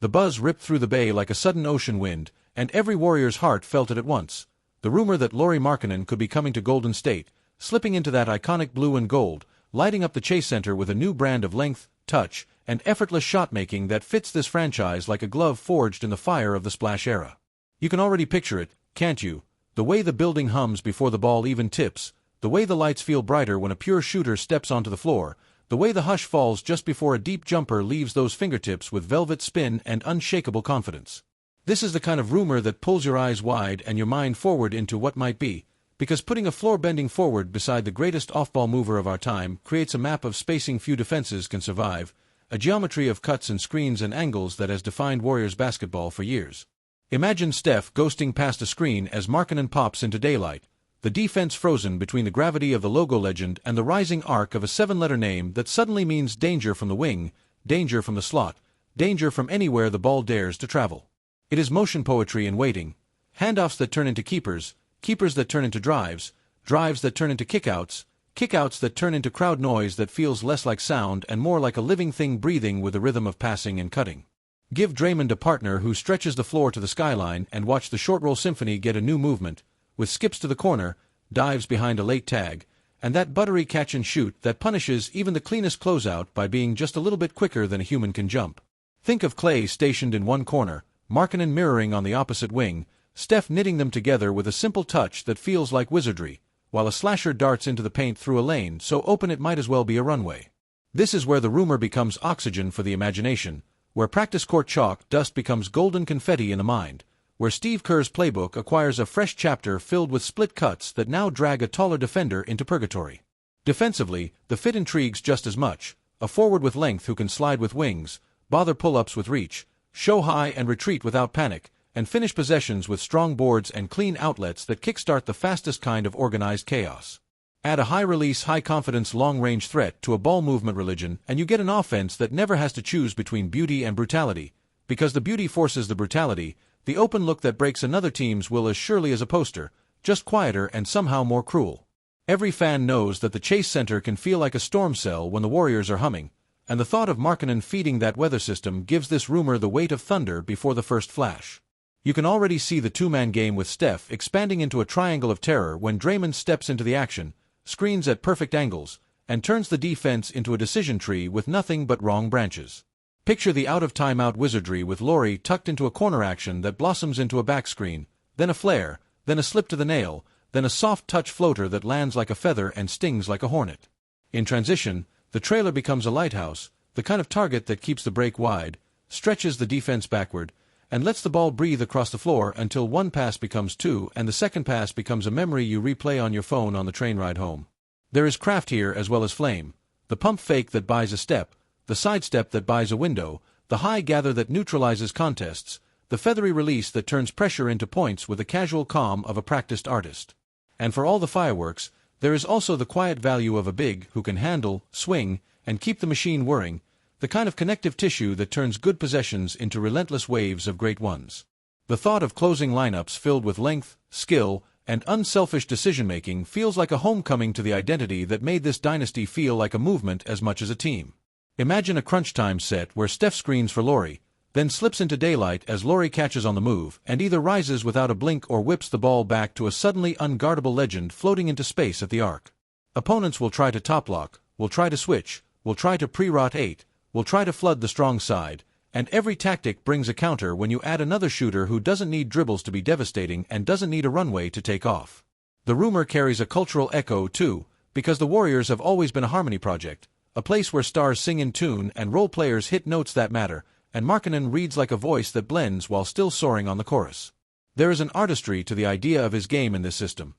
The buzz ripped through the bay like a sudden ocean wind, and every Warrior's heart felt it at once. The rumor that Lauri Markkanen could be coming to Golden State, slipping into that iconic blue and gold, lighting up the Chase Center with a new brand of length, touch, and effortless shot-making that fits this franchise like a glove forged in the fire of the Splash era. You can already picture it, can't you? The way the building hums before the ball even tips, the way the lights feel brighter when a pure shooter steps onto the floor, the way the hush falls just before a deep jumper leaves those fingertips with velvet spin and unshakable confidence. This is the kind of rumor that pulls your eyes wide and your mind forward into what might be, because putting a floor-bending forward beside the greatest off-ball mover of our time creates a map of spacing few defenses can survive, a geometry of cuts and screens and angles that has defined Warriors basketball for years. Imagine Steph ghosting past a screen as Markkanen pops into daylight, the defense frozen between the gravity of the logo legend and the rising arc of a 7-letter name that suddenly means danger from the wing, danger from the slot, danger from anywhere the ball dares to travel. It is motion poetry in waiting, handoffs that turn into keepers, keepers that turn into drives, drives that turn into kickouts, kickouts that turn into crowd noise that feels less like sound and more like a living thing breathing with the rhythm of passing and cutting. Give Draymond a partner who stretches the floor to the skyline and watch the short roll symphony get a new movement, with skips to the corner, dives behind a late tag, and that buttery catch and shoot that punishes even the cleanest closeout by being just a little bit quicker than a human can jump. Think of Clay stationed in one corner, Markkanen mirroring on the opposite wing, Steph knitting them together with a simple touch that feels like wizardry, while a slasher darts into the paint through a lane so open it might as well be a runway. This is where the rumor becomes oxygen for the imagination, where practice court chalk dust becomes golden confetti in the mind, where Steve Kerr's playbook acquires a fresh chapter filled with split cuts that now drag a taller defender into purgatory. Defensively, the fit intrigues just as much, a forward with length who can slide with wings, bother pull-ups with reach, show high and retreat without panic, and finish possessions with strong boards and clean outlets that kickstart the fastest kind of organized chaos. Add a high-release, high-confidence, long-range threat to a ball movement religion and you get an offense that never has to choose between beauty and brutality, because the beauty forces the brutality, the open look that breaks another team's will as surely as a poster, just quieter and somehow more cruel. Every fan knows that the Chase Center can feel like a storm cell when the Warriors are humming, and the thought of Markkanen feeding that weather system gives this rumor the weight of thunder before the first flash. You can already see the two-man game with Steph expanding into a triangle of terror when Draymond steps into the action, screens at perfect angles, and turns the defense into a decision tree with nothing but wrong branches. Picture the out-of-timeout wizardry with Lauri tucked into a corner action that blossoms into a backscreen, then a flare, then a slip to the nail, then a soft-touch floater that lands like a feather and stings like a hornet. In transition, the trailer becomes a lighthouse, the kind of target that keeps the break wide, stretches the defense backward, and lets the ball breathe across the floor until one pass becomes two and the second pass becomes a memory you replay on your phone on the train ride home. There is craft here as well as flame, the pump fake that buys a step, the sidestep that buys a window, the high gather that neutralizes contests, the feathery release that turns pressure into points with the casual calm of a practiced artist. And for all the fireworks, there is also the quiet value of a big who can handle, swing, and keep the machine whirring, the kind of connective tissue that turns good possessions into relentless waves of great ones. The thought of closing lineups filled with length, skill, and unselfish decision-making feels like a homecoming to the identity that made this dynasty feel like a movement as much as a team. Imagine a crunch time set where Steph screens for Lauri, then slips into daylight as Lauri catches on the move and either rises without a blink or whips the ball back to a suddenly unguardable legend floating into space at the arc. Opponents will try to top block, will try to switch, will try to pre-rotate, will try to flood the strong side, and every tactic brings a counter when you add another shooter who doesn't need dribbles to be devastating and doesn't need a runway to take off. The rumor carries a cultural echo too, because the Warriors have always been a harmony project, a place where stars sing in tune and role players hit notes that matter, and Markkanen reads like a voice that blends while still soaring on the chorus. There is an artistry to the idea of his game in this system.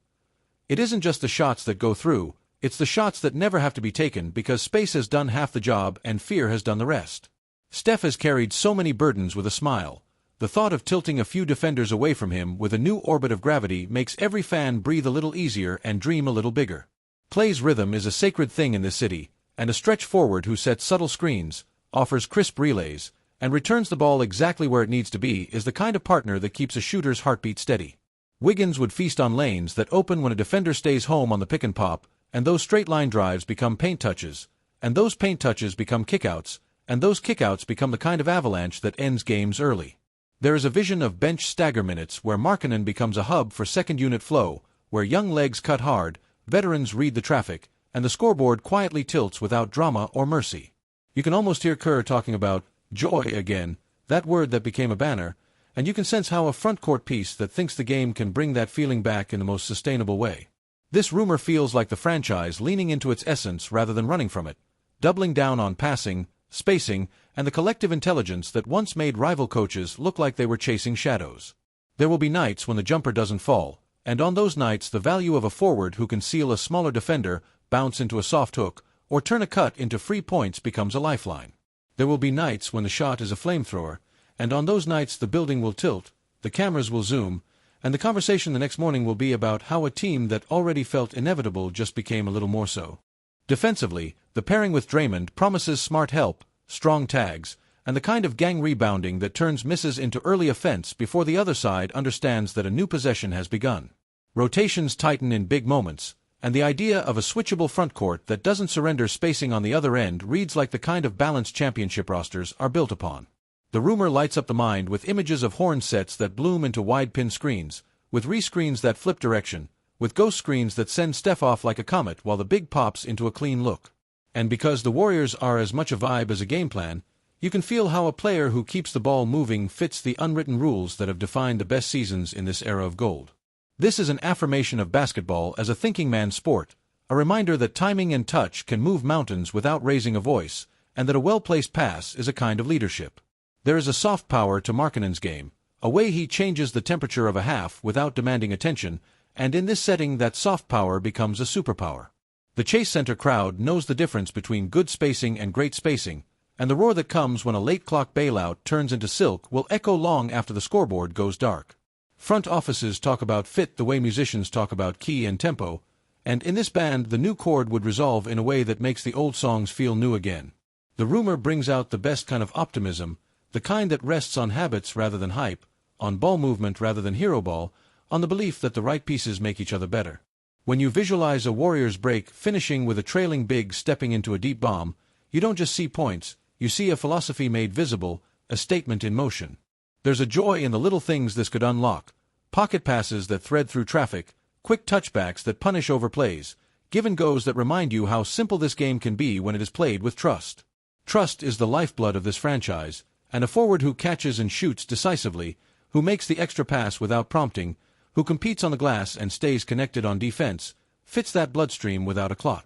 It isn't just the shots that go through, it's the shots that never have to be taken because space has done half the job and fear has done the rest. Steph has carried so many burdens with a smile. The thought of tilting a few defenders away from him with a new orbit of gravity makes every fan breathe a little easier and dream a little bigger. Clay's rhythm is a sacred thing in this city, and a stretch forward who sets subtle screens, offers crisp relays, and returns the ball exactly where it needs to be is the kind of partner that keeps a shooter's heartbeat steady. Wiggins would feast on lanes that open when a defender stays home on the pick and pop, and those straight-line drives become paint touches, and those paint touches become kickouts, and those kickouts become the kind of avalanche that ends games early. There is a vision of bench stagger minutes where Markkanen becomes a hub for second unit flow, where young legs cut hard, veterans read the traffic, and the scoreboard quietly tilts without drama or mercy. You can almost hear Kerr talking about joy again, that word that became a banner, and you can sense how a front court piece that thinks the game can bring that feeling back in the most sustainable way. This rumor feels like the franchise leaning into its essence rather than running from it, doubling down on passing, spacing, and the collective intelligence that once made rival coaches look like they were chasing shadows. There will be nights when the jumper doesn't fall, and on those nights the value of a forward who can seal a smaller defender, bounce into a soft hook, or turn a cut into free points becomes a lifeline. There will be nights when the shot is a flamethrower, and on those nights the building will tilt, the cameras will zoom, and the conversation the next morning will be about how a team that already felt inevitable just became a little more so. Defensively, the pairing with Draymond promises smart help, strong tags, and the kind of gang rebounding that turns misses into early offense before the other side understands that a new possession has begun. Rotations tighten in big moments, and the idea of a switchable frontcourt that doesn't surrender spacing on the other end reads like the kind of balanced championship rosters are built upon. The rumor lights up the mind with images of horn sets that bloom into wide pin screens, with rescreens that flip direction, with ghost screens that send Steph off like a comet while the big pops into a clean look. And because the Warriors are as much a vibe as a game plan, you can feel how a player who keeps the ball moving fits the unwritten rules that have defined the best seasons in this era of gold. This is an affirmation of basketball as a thinking man's sport, a reminder that timing and touch can move mountains without raising a voice, and that a well-placed pass is a kind of leadership. There is a soft power to Markkanen's game, a way he changes the temperature of a half without demanding attention, and in this setting that soft power becomes a superpower. The Chase Center crowd knows the difference between good spacing and great spacing, and the roar that comes when a late clock bailout turns into silk will echo long after the scoreboard goes dark. Front offices talk about fit the way musicians talk about key and tempo, and in this band the new chord would resolve in a way that makes the old songs feel new again. The rumor brings out the best kind of optimism, the kind that rests on habits rather than hype, on ball movement rather than hero ball, on the belief that the right pieces make each other better. When you visualize a Warriors break finishing with a trailing big stepping into a deep bomb, you don't just see points, you see a philosophy made visible, a statement in motion. There's a joy in the little things this could unlock: pocket passes that thread through traffic, quick touchbacks that punish overplays, give-and-goes that remind you how simple this game can be when it is played with trust. Trust is the lifeblood of this franchise, and a forward who catches and shoots decisively, who makes the extra pass without prompting, who competes on the glass and stays connected on defense, fits that bloodstream without a clot.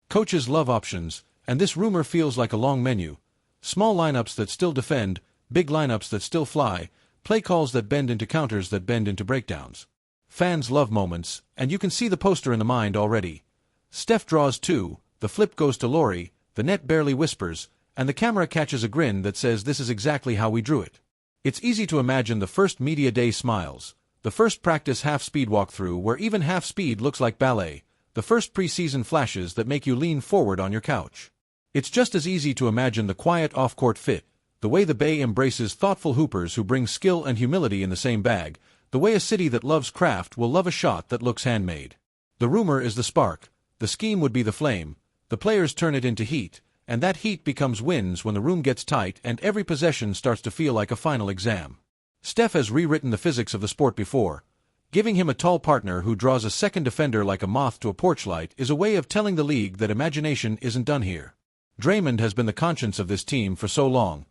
Coaches love options, and this rumor feels like a long menu. Small lineups that still defend, big lineups that still fly, play calls that bend into counters that bend into breakdowns. Fans love moments, and you can see the poster in the mind already. Steph draws two, the flip goes to Lauri, the net barely whispers, and the camera catches a grin that says this is exactly how we drew it. It's easy to imagine the first media day smiles, the first practice half-speed walkthrough where even half-speed looks like ballet, the first preseason flashes that make you lean forward on your couch. It's just as easy to imagine the quiet off-court fit, the way the Bay embraces thoughtful hoopers who bring skill and humility in the same bag, the way a city that loves craft will love a shot that looks handmade. The rumor is the spark, the scheme would be the flame, the players turn it into heat, and that heat becomes wins when the room gets tight and every possession starts to feel like a final exam. Steph has rewritten the physics of the sport before. Giving him a tall partner who draws a second defender like a moth to a porch light is a way of telling the league that imagination isn't done here. Draymond has been the conscience of this team for so long.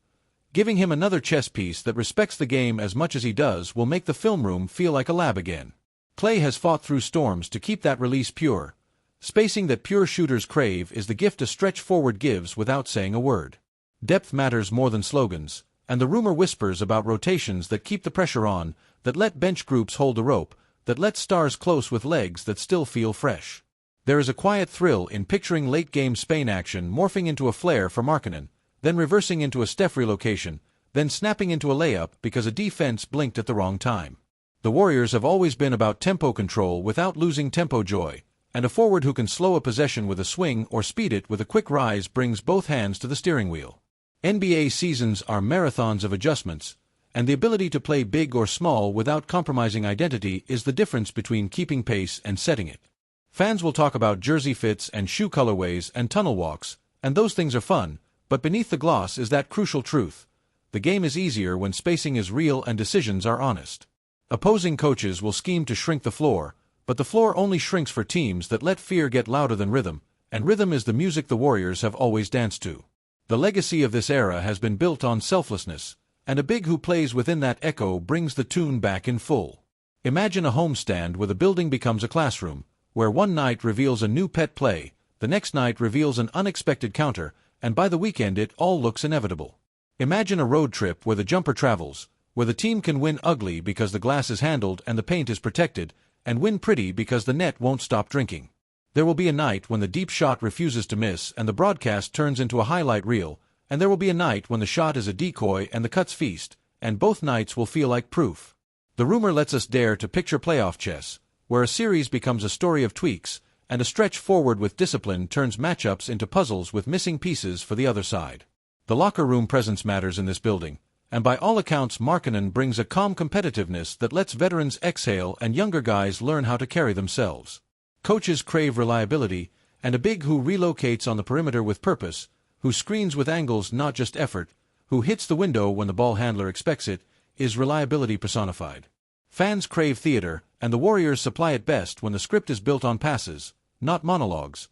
Giving him another chess piece that respects the game as much as he does will make the film room feel like a lab again. Klay has fought through storms to keep that release pure. Spacing that pure shooters crave is the gift a stretch forward gives without saying a word. Depth matters more than slogans, and the rumor whispers about rotations that keep the pressure on, that let bench groups hold the rope, that let stars close with legs that still feel fresh. There is a quiet thrill in picturing late-game Spain action morphing into a flare for Markkanen, then reversing into a Steph relocation, then snapping into a layup because a defense blinked at the wrong time. The Warriors have always been about tempo control without losing tempo joy, and a forward who can slow a possession with a swing or speed it with a quick rise brings both hands to the steering wheel. NBA seasons are marathons of adjustments, and the ability to play big or small without compromising identity is the difference between keeping pace and setting it. Fans will talk about jersey fits and shoe colorways and tunnel walks, and those things are fun, But beneath the gloss is that crucial truth. The game is easier when spacing is real and decisions are honest. Opposing coaches will scheme to shrink the floor, but the floor only shrinks for teams that let fear get louder than rhythm, and rhythm is the music the Warriors have always danced to. The legacy of this era has been built on selflessness, and a big who plays within that echo brings the tune back in full. Imagine a homestand where the building becomes a classroom, where one night reveals a new pet play, the next night reveals an unexpected counter, and by the weekend it all looks inevitable. Imagine a road trip where the jumper travels, where the team can win ugly because the glass is handled and the paint is protected, and win pretty because the net won't stop drinking. There will be a night when the deep shot refuses to miss and the broadcast turns into a highlight reel, and there will be a night when the shot is a decoy and the cuts feast, and both nights will feel like proof. The rumor lets us dare to picture playoff chess, where a series becomes a story of tweaks, and a stretch forward with discipline turns matchups into puzzles with missing pieces for the other side. The locker room presence matters in this building, and by all accounts Markkanen brings a calm competitiveness that lets veterans exhale and younger guys learn how to carry themselves. Coaches crave reliability, and a big who relocates on the perimeter with purpose, who screens with angles not just effort, who hits the window when the ball handler expects it, is reliability personified. Fans crave theater, and the Warriors supply it best when the script is built on passes, not monologues.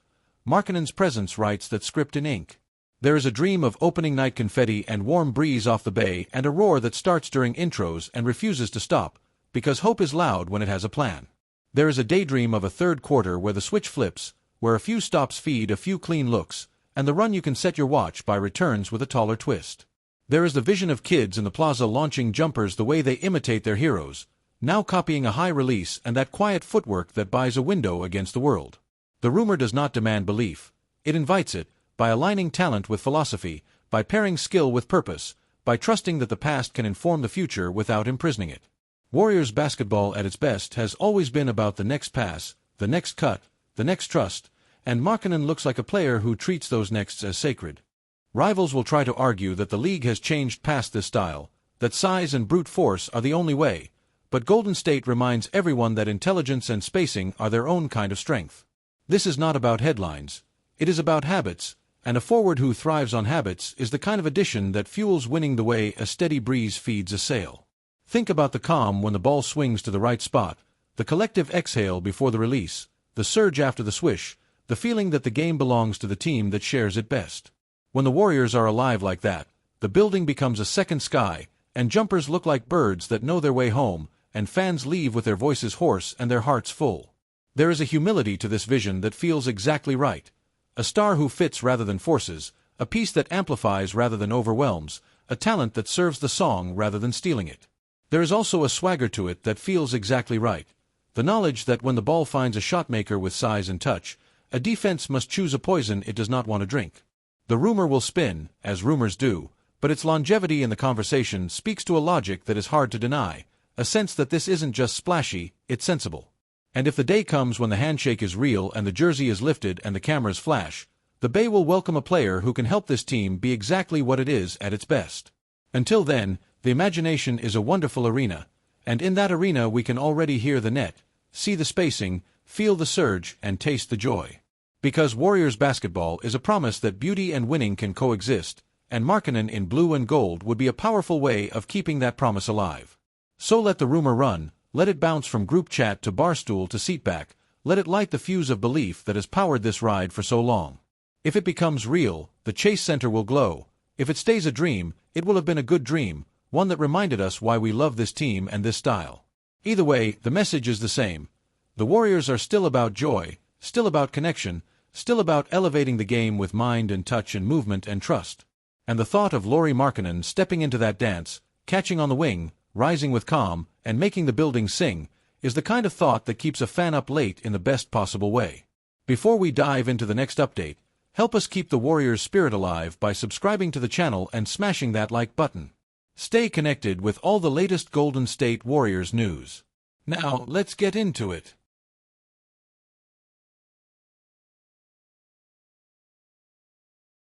Markkanen's presence writes that script in ink. There is a dream of opening night confetti and warm breeze off the bay and a roar that starts during intros and refuses to stop, because hope is loud when it has a plan. There is a daydream of a third quarter where the switch flips, where a few stops feed a few clean looks, and the run you can set your watch by returns with a taller twist. There is the vision of kids in the plaza launching jumpers the way they imitate their heroes, now copying a high release and that quiet footwork that buys a window against the world. The rumor does not demand belief. It invites it, by aligning talent with philosophy, by pairing skill with purpose, by trusting that the past can inform the future without imprisoning it. Warriors basketball at its best has always been about the next pass, the next cut, the next trust, and Markkanen looks like a player who treats those nexts as sacred. Rivals will try to argue that the league has changed past this style, that size and brute force are the only way, but Golden State reminds everyone that intelligence and spacing are their own kind of strength. This is not about headlines. It is about habits, and a forward who thrives on habits is the kind of addition that fuels winning the way a steady breeze feeds a sail. Think about the calm when the ball swings to the right spot, the collective exhale before the release, the surge after the swish, the feeling that the game belongs to the team that shares it best. When the Warriors are alive like that, the building becomes a second sky, and jumpers look like birds that know their way home, and fans leave with their voices hoarse and their hearts full. There is a humility to this vision that feels exactly right. A star who fits rather than forces, a piece that amplifies rather than overwhelms, a talent that serves the song rather than stealing it. There is also a swagger to it that feels exactly right. The knowledge that when the ball finds a shotmaker with size and touch, a defense must choose a poison it does not want to drink. The rumor will spin, as rumors do, but its longevity in the conversation speaks to a logic that is hard to deny, a sense that this isn't just splashy, it's sensible. And if the day comes when the handshake is real and the jersey is lifted and the cameras flash, the Bay will welcome a player who can help this team be exactly what it is at its best. Until then, the imagination is a wonderful arena, and in that arena we can already hear the net, see the spacing, feel the surge, and taste the joy. Because Warriors basketball is a promise that beauty and winning can coexist, and Markkanen in blue and gold would be a powerful way of keeping that promise alive. So let the rumor run, let it bounce from group chat to barstool to seatback, let it light the fuse of belief that has powered this ride for so long. If it becomes real, the Chase Center will glow. If it stays a dream, it will have been a good dream, one that reminded us why we love this team and this style. Either way, the message is the same. The Warriors are still about joy, still about connection, still about elevating the game with mind and touch and movement and trust. And the thought of Lauri Markkanen stepping into that dance, catching on the wing, rising with calm, and making the building sing, is the kind of thought that keeps a fan up late in the best possible way. Before we dive into the next update, help us keep the Warriors' spirit alive by subscribing to the channel and smashing that like button. Stay connected with all the latest Golden State Warriors news. Now, let's get into it.